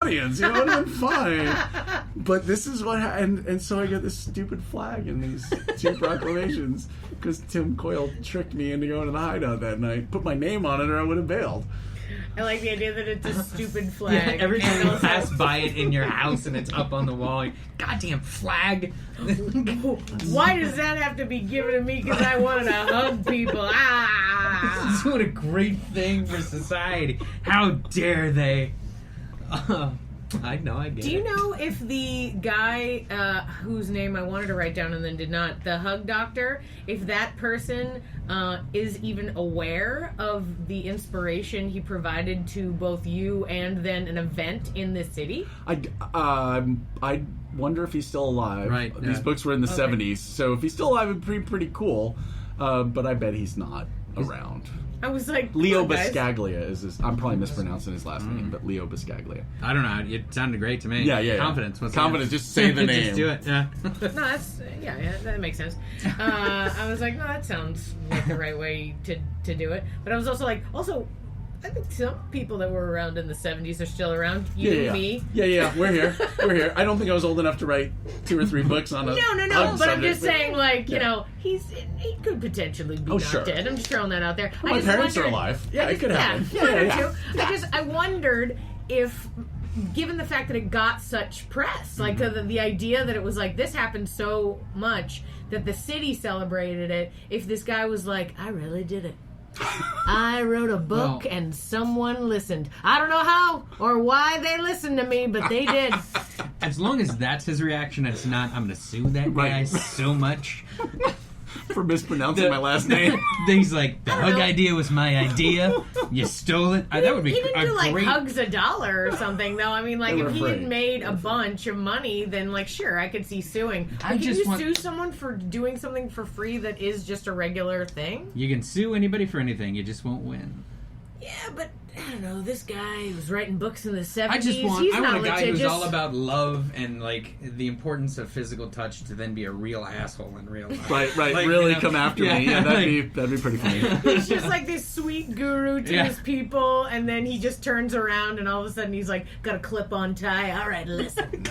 audience. It would have been fine. But this is what happened. And so I got this stupid flag and these 2 proclamations because Tim Coyle tricked me into going to the hideout that night. Put my name on it or I would have bailed. I like the idea that it's a stupid flag. Yeah, every time you pass by it in your house and it's up on the wall, goddamn flag. Why does that have to be given to me because I wanted to hug people? Ah! What a great thing for society. How dare they? I know, I get it. Do you know if the guy whose name I wanted to write down and then did not, the hug doctor, if that person is even aware of the inspiration he provided to both you and then an event in the city? I wonder if he's still alive. Right. These books were in the 70s, so if he's still alive, it'd be pretty cool. But I bet he's not around. I was like, Leo Biscaglia is his. I'm probably mispronouncing his last name, but Leo Biscaglia. I don't know. It sounded great to me. Yeah. Confidence. Confidence. Just say the name. Just do it. Yeah. No, that's that makes sense. I was like, no, that sounds like the right way to do it. But I was also like, I think some people that were around in the 70s are still around. You and me. Yeah. We're here. I don't think I was old enough to write 2 or 3 books on a No. But I'm just saying, like, you know, he could potentially be not dead. I'm just throwing that out there. Well, my parents are alive. Yeah, it could happen. Yeah. I wondered if, given the fact that it got such press, like the idea that it was like this happened so much that the city celebrated it, if this guy was like, I really did it. I wrote a book and someone listened. I don't know how or why they listened to me, but they did. As long as that's his reaction, it's not, I'm going to sue that guy so much. For mispronouncing my last name. He's like, the hug idea was my idea. You stole it. That would be he didn't do like great... hugs $1 or something, though. I mean, like, if he had made a bunch of money, then, like, sure, I could see suing. Can you sue someone for doing something for free that is just a regular thing? You can sue anybody for anything. You just won't win. Yeah, but I don't know. This guy was writing books in the 70s. I want a guy who's all about love and like the importance of physical touch to then be a real asshole in real life. Right. Like, really come after me. Yeah, that'd be pretty funny. He's just like this sweet guru to his people, and then he just turns around, and all of a sudden he's like, got a clip-on tie. All right, listen.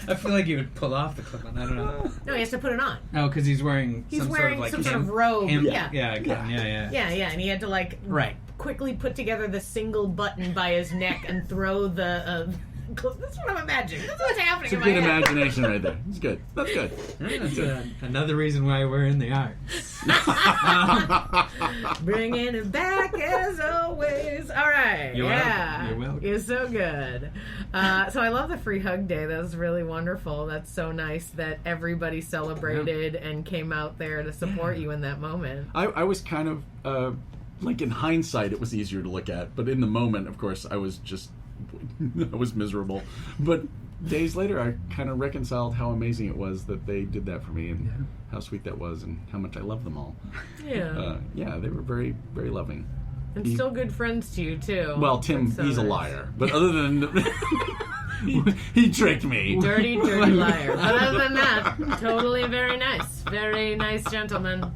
I feel like he would pull off the clip-on. I don't know. No, he has to put it on. Oh, because he's wearing some sort of robe. Yeah, and he had to like quickly put together the single button by his neck and throw the. That's what I'm imagining. That's what's happening. It's a good imagination right there. It's good. That's good. That's another reason why we're in the arts. Bringing it back as always. All right. You're welcome. You're so good. So I love the free hug day. That was really wonderful. That's so nice that everybody celebrated and came out there to support you in that moment. I was kind of like in hindsight, it was easier to look at, but in the moment, of course, I was miserable. But days later, I kind of reconciled how amazing it was that they did that for me and how sweet that was and how much I love them all. Yeah. They were very, very loving. And still good friends to you, too. Well, Tim, he's a liar. But other than... he tricked me. Dirty liar. But other than that, totally very nice. Very nice gentleman.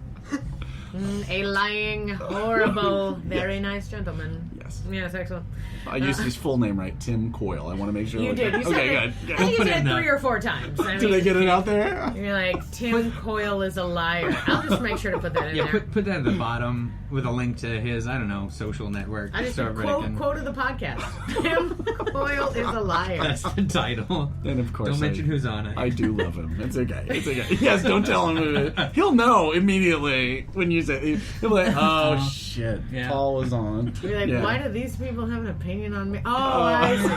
A lying, horrible, very nice gentleman. Yes, excellent. I used his full name right, Tim Coyle. I want to make sure. You did. You said good. I think you said it 3 or 4 times. Did I get it out there? You're like, Tim Coyle is a liar. I'll just make sure to put that in there. Yeah, put that at the bottom with a link to his, I don't know, social network. I just quote of the podcast. Tim Coyle is a liar. That's the title. And of course, don't mention who's on it. I do love him. It's okay. Yes, don't tell him. He'll know immediately when you say. He'll be like, oh shit, Paul is on. You're like, why do these people have an opinion on me? Oh, I see.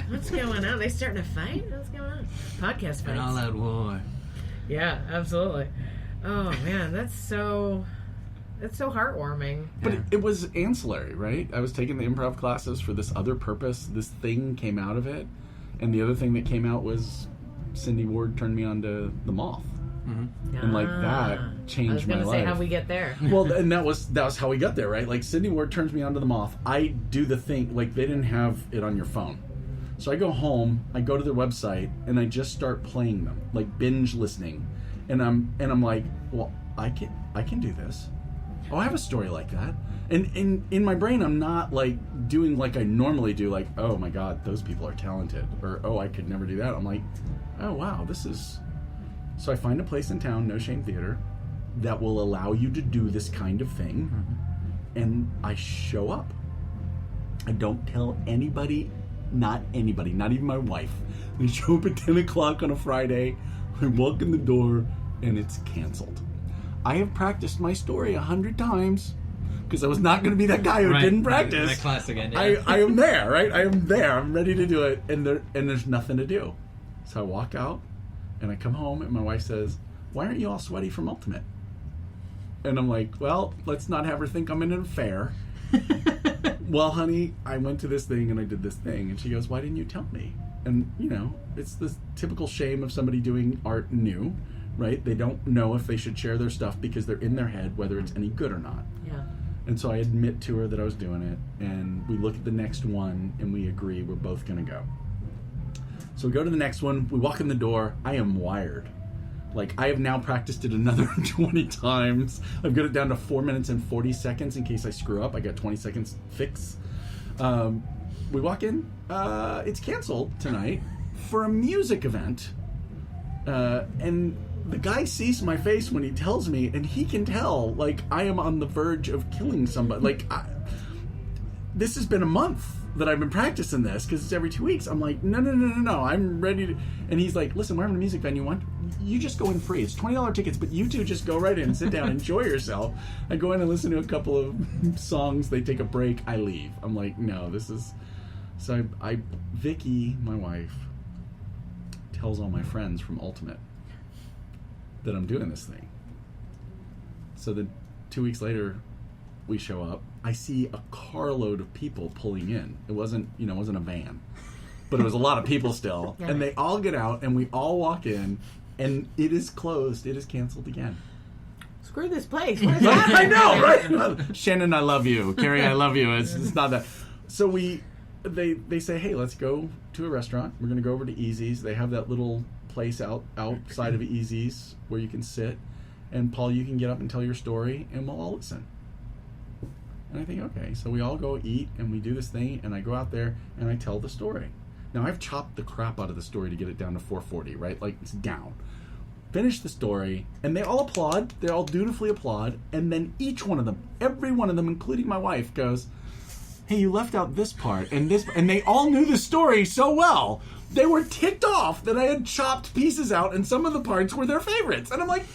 What's going on? They starting to fight? What's going on? Podcast fights. An all-out war. Yeah, absolutely. Oh man, that's so heartwarming. But it was ancillary, right? I was taking the improv classes for this other purpose. This thing came out of it, and the other thing that came out was Cindy Ward turned me on to The Moth. Mm-hmm. And like that changed my life. I was going to say how we get there. Well, and that was how we got there, right? Like Cindy Ward turns me on to The Moth. I do the thing like they didn't have it on your phone, so I go home, I go to their website, and I just start playing them, like binge listening, and I'm like, well, I can do this. oh, I have a story like that. And in my brain, I'm not like doing like I normally do, like, oh my God, those people are talented, or oh, I could never do that. I'm like, oh wow, this is. So I find a place in town, No Shame Theater, that will allow you to do this kind of thing, and I show up. I don't tell anybody, not even my wife. We show up at 10 o'clock on a Friday. I walk in the door, and it's canceled. I have practiced my story 100 times. Because I was not going to be that guy who didn't practice. That class again. Yeah. I am there, right? I am there. I'm ready to do it, and there's nothing to do. So I walk out, and I come home, and my wife says, "Why aren't you all sweaty from Ultimate?" And I'm like, "Well, let's not have her think I'm in an affair." Well, honey, I went to this thing and I did this thing, and she goes, "Why didn't you tell me?" And it's the typical shame of somebody doing art new, right? They don't know if they should share their stuff because they're in their head whether it's any good or not. Yeah. And so I admit to her that I was doing it, and we look at the next one, and we agree we're both going to go. So we go to the next one, we walk in the door, I am wired. Like, I have now practiced it another 20 times. I've got it down to 4 minutes and 40 seconds in case I screw up. I got 20 seconds fix. We walk in, it's canceled tonight for a music event, and the guy sees my face when he tells me, and he can tell, like, I am on the verge of killing somebody. Like, this has been a month that I've been practicing this, because it's every 2 weeks. I'm like, no, I'm ready to... And he's like, listen, we're having a music venue. You just go in free. It's $20 tickets, but you two just go right in, sit down, enjoy yourself. I go in and listen to a couple of songs. They take a break. I leave. I'm like, no, this is... So Vicky, my wife, tells all my friends from Ultimate that I'm doing this thing. So then 2 weeks later, we show up. I see a carload of people pulling in. It wasn't a van, but it was a lot of people still. Yeah. And they all get out, and we all walk in, and it is closed. It is canceled again. Screw this place. What is happening? I know, right? Shannon, I love you. Carrie, I love you. It's not that. So they say, hey, let's go to a restaurant. We're going to go over to Easy's. They have that little place outside of Easy's where you can sit, and Paul, you can get up and tell your story, and we'll all listen. And I think, okay, so we all go eat, and we do this thing, and I go out there, and I tell the story. Now, I've chopped the crap out of the story to get it down to 440, right? Like, it's down. Finish the story, and they all applaud. They all dutifully applaud, and then each one of them, every one of them, including my wife, goes, hey, you left out this part, and this, and they all knew the story so well. They were ticked off that I had chopped pieces out, and some of the parts were their favorites. And I'm like,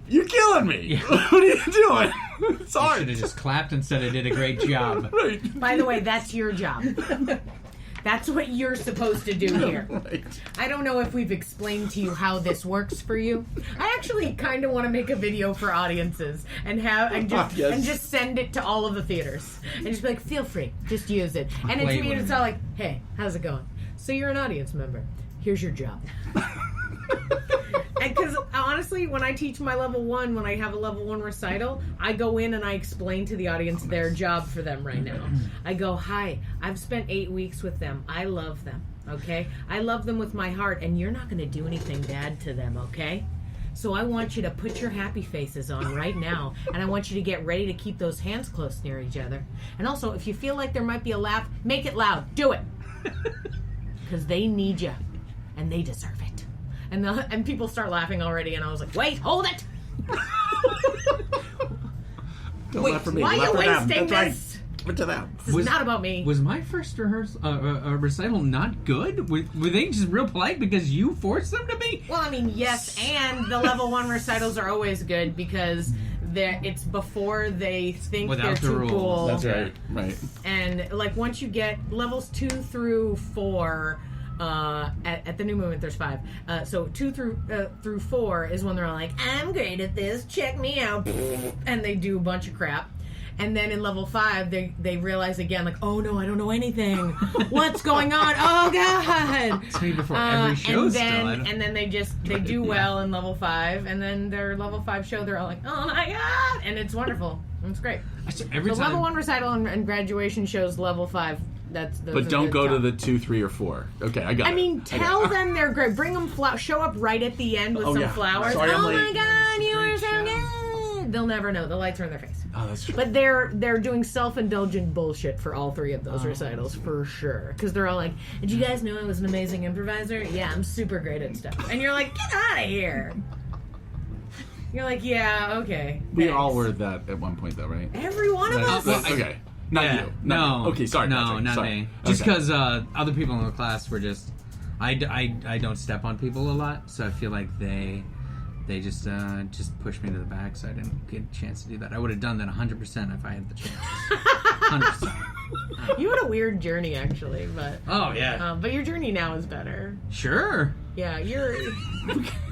you're killing me. Yeah. What are you doing? It's hard. You should have just clapped and said I did a great job. Right. By the way, that's your job. That's what you're supposed to do here. Right. I don't know if we've explained to you how this works for you. I actually kind of want to make a video for audiences and just send it to all of the theaters and just be like, feel free, just use it. And it's me, and it's all like, hey, how's it going? So you're an audience member. Here's your job. And because honestly, when I teach my level 1, when I have a level 1 recital, I go in and I explain to the audience their job for them right now. I go, hi, I've spent 8 weeks with them. I love them, okay? I love them with my heart, and you're not going to do anything bad to them, okay? So I want you to put your happy faces on right now, and I want you to get ready to keep those hands close near each other. And also, if you feel like there might be a laugh, make it loud. Do it. Because they need you, and they deserve it. And people start laughing already, and I was like, wait, hold it! Don't wait, laugh for me. why Laugh are for you them. wasting That's this? Right. Give it to them. This is not about me. Was my first recital not good? Were they just real polite because you forced them to be? Well, I mean, yes, and the level 1 recitals are always good because it's before they think Without they're the too rules. cool. That's right. Right. And like once you get levels 2 through 4, at the new movement there's 5. So 2 through 4 is when they're all like, I'm great at this, check me out, and they do a bunch of crap. And then in level 5 they realize again, like, oh no, I don't know anything. What's going on? Oh god. Tell you before every show and then they do well in level 5, and then their level 5 show they're all like, oh my god, and it's wonderful. It's great. Level 1 recital and graduation shows level 5. But don't go to the 2, 3, or 4. Okay, I got it. I mean, tell them they're great. Bring them flowers. Show up right at the end with some flowers. Sorry, oh I'm my late. god, you are so good. they'll never know. The lights are in their face. Oh, that's true. But they're doing self-indulgent bullshit for all 3 of those recitals for sure. Because they're all like, "Did you guys know I was an amazing improviser? Yeah, I'm super great at stuff." And you're like, "Get out of here." You're like, "Yeah, okay." We thanks." all were that at one point, though, right? Every one of us. Okay. Not you. No. You. Okay, sorry. No, Patrick. not Sorry. me. Just Okay. because other people in the class were just... I don't step on people a lot, so I feel like they just pushed me to the back, so I didn't get a chance to do that. I would have done that 100% if I had the chance. 100%. You had a weird journey, actually, but... Oh, yeah. But your journey now is better. Sure. Yeah, you're...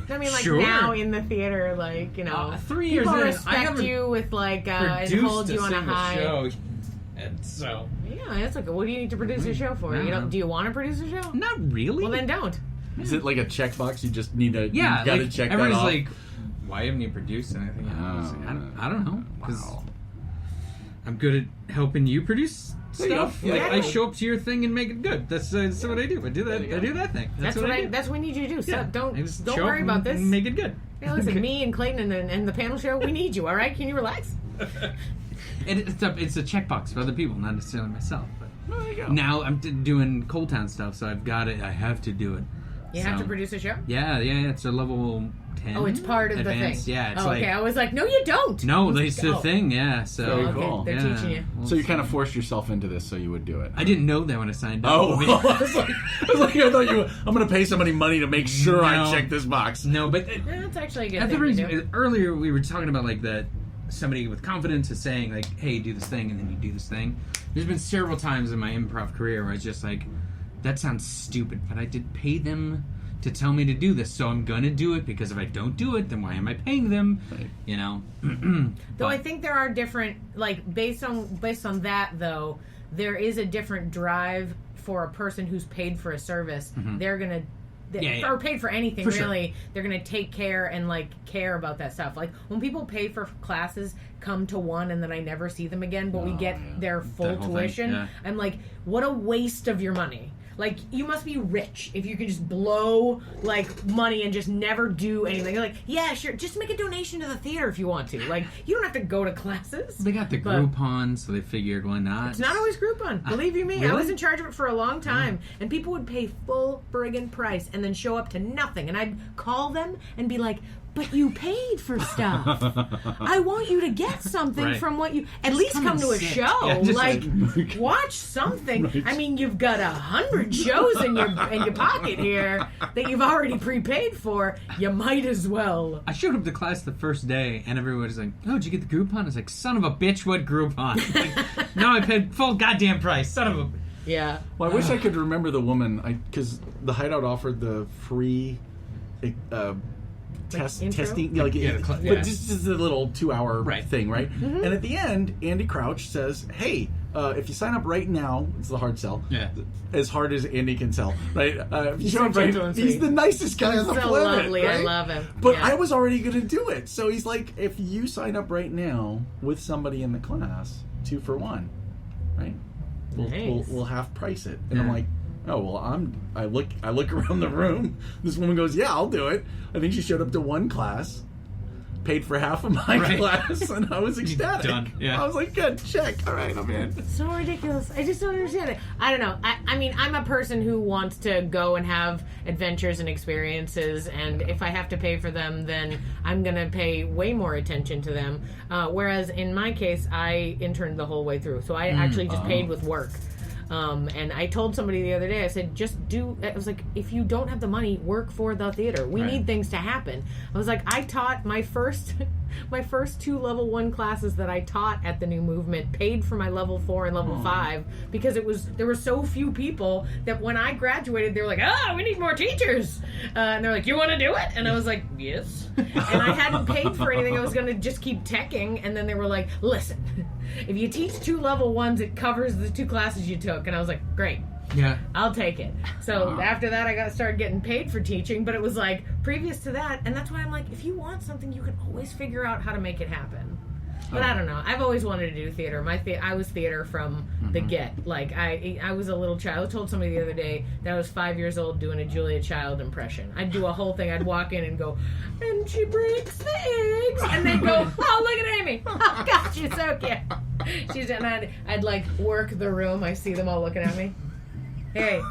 I mean, like, Sure. now in the theater, like, 3 years people in, I respect haven't you with, like, and hold you on a high... show. And so... Yeah, that's okay. What do you need to produce a show for? Do you want to produce a show? Not really. Well, then don't. Is it like a checkbox? You just need to... Yeah, you gotta like, check that everybody's off? like, why haven't you produced anything? I don't know. Because I'm good at helping you produce stuff. Yeah, Like, yeah. I show up to your thing and make it good. That's what I do. I do that thing. That's what I do. That's what we need you to do. So I don't just show worry up about and this. Make it good. Yeah, listen, me and Clayton and the panel show, we need you, all right? Can you relax? It's a checkbox for other people, not necessarily myself. But Well, there you go. now I'm doing Cold Town stuff, so I've got it. I have to do it. You have to produce a show? Yeah. It's a level 10. Oh, it's part of advanced. the thing. Yeah, it's okay. I was like, no, you don't. No, it's the thing. Yeah, so Very Okay, cool. they're teaching you. So you kind of forced yourself into this so you would do it. I didn't know that when I signed up. Oh, I was like, I thought I'm going to pay somebody money to make sure I No. check this box. No, but That's actually a good at the thing to do. reason earlier we were talking about like that somebody with confidence is saying like, "Hey, do this thing," and then you do this thing. There's been several times in my improv career where I was just like, "That sounds stupid," but I did pay them to tell me to do this, so I'm gonna do it because if I don't do it, then why am I paying them? Right. You know. Though I think there are different, like, based on that, though, there is a different drive for a person who's paid for a service. They're gonna, or paid for anything, For really. sure. They're gonna take care and, like, care about that stuff. Like, when people pay for classes, come to one, and then I never see them again, but we get their full That whole thing, tuition, yeah. I'm like, what a waste of your money. Like, you must be rich if you can just blow, like, money and just never do anything. You're like, yeah, sure, just make a donation to the theater if you want to. Like, you don't have to go to classes. They got the But Groupon, so they figured why not. It's not always Groupon. Believe you me, I really? was in charge of it for a long time. And people would pay full friggin' price and then show up to nothing. And I'd call them and be like, but you paid for stuff. I want you to get something Right. from what you... At least come and to a sit. show. Yeah, just like, like- watch something. Right. I mean, you've got 100 shows in your pocket here that you've already prepaid for. You might as well. I showed up to class the first day, and everybody was like, "Oh, did you get the Groupon?" I was like, "Son of a bitch, what Groupon?" Like, no, I paid full goddamn price. Son of a. Yeah. Well, I wish I could remember the woman, because the Hideout offered the free intro? testing, Yeah, the but yeah. just a little 2-hour Right. thing, right? And at the end, Andy Crouch says, "Hey, if you sign up right now, it's the hard sell, Yeah. as hard as Andy can sell, right? If you He's show so up right, gentle and he's sweet. the nicest guy on the So planet, lovely. I right? love him. But Yeah. I was already going to do it, so he's like, if you sign up right now with somebody in the class, 2 for 1, right? Nice. We'll half price it, and I'm Yeah. like, oh well, I look around the room. This woman goes, yeah, I'll do it. I think she showed up to one class, paid for half of my Right. class, and I was ecstatic. Done. Yeah. I was like, good, check. All right, I'm in. So ridiculous. I just don't understand it. I don't know. I mean, I'm a person who wants to go and have adventures and experiences, and if I have to pay for them, then I'm going to pay way more attention to them. Whereas in my case, I interned the whole way through. So I actually just paid with work. And I told somebody the other day, I said, I was like, if you don't have the money, work for the theater. We Right. need things to happen. I was like, I taught my first 2 level 1 classes that I taught at the New Movement, paid for my level 4 and level 5, because there were so few people that when I graduated, they were like, we need more teachers. And they're like, you want to do it? And I was like, yes. And I hadn't paid for anything. I was going to just keep teching. And then they were like, listen, if you teach 2 level 1s, it covers the 2 classes you took. And I was like, great. Yeah. I'll take it. So after that, I started getting paid for teaching, but it was like previous to that, and that's why I'm like, if you want something, you can always figure out how to make it happen. But I don't know. I've always wanted to do theater. I was theater from the get. Like I was a little child. I told somebody the other day that I was 5 years old doing a Julia Child impression. I'd do a whole thing. I'd walk in and go, and she breaks the eggs, and they'd go, oh, look at Amy. Oh God, she's so cute. I'd like work the room. I see them all looking at me. Hey.